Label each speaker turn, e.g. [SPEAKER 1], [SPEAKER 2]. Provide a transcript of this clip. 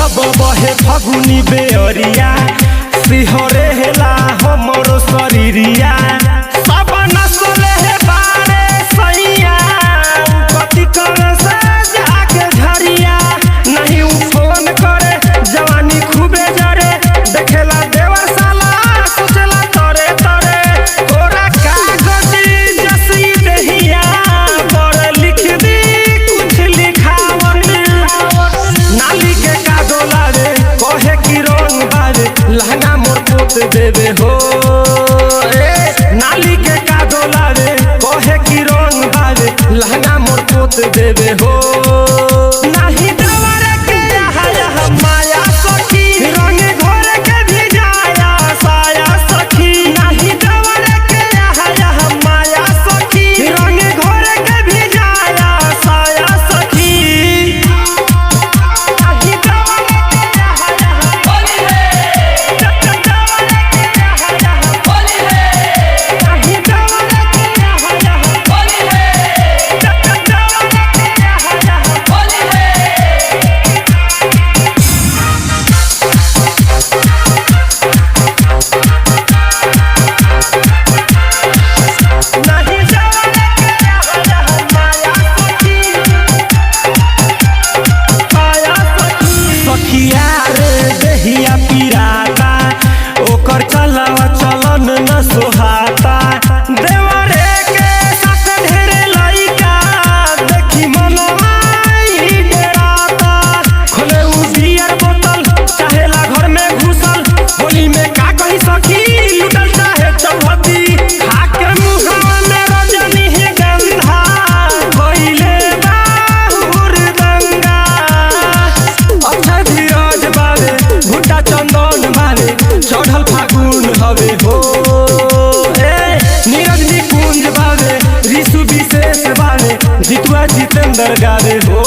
[SPEAKER 1] जब बहे फगुनी बेअरिया सिहरे हेला हमरो शरीरिया सब नसले हे बारे सैया कति करे से जाके झरिया नहीं उ फोन करे जवानी खूबे जरे देखेला देवर साला सोचला तरे तरे तोरा कागजी जसी देहिया पर लिख दी कुछ लिखावट नाली के कादोला रे कहे की रंग बारे लहंगा मोर पोत देवे हो नाली के कादोला रे कहे की रंग बारे लहंगा मोर पोत देवे हो नाही देवर के यहाँ माया सखी रंग घोर के भी जाया साया सखी नाही देवर के यहाँ माया सखी रंग घोर के भी जाया साया सखी नाही देवर के यहाँ
[SPEAKER 2] होली है होली है
[SPEAKER 1] नाही देवर के यहाँ
[SPEAKER 2] होली है होली है
[SPEAKER 1] नहीं जाने माया सखिया रे देहिया पिराता ओकर चलावा चलन न सोहाता देवरे के साथ ढेरे लइका देखी मनवाई डराता खोले उ बियर बोतल चाहेला घर में घुसल होली में का कही सखी लुटल चाहे चौहदी खाके मुहावा में रजनी ही गंधा कोइले बाहुर दंगा अच्छा धीरज बारे भुट्टा चंदन बारे चढ़ल फागुन हवे हो नीरज निकुंज बारे ऋषु विशेष बारे जितुआ जितेंद्र गावे हो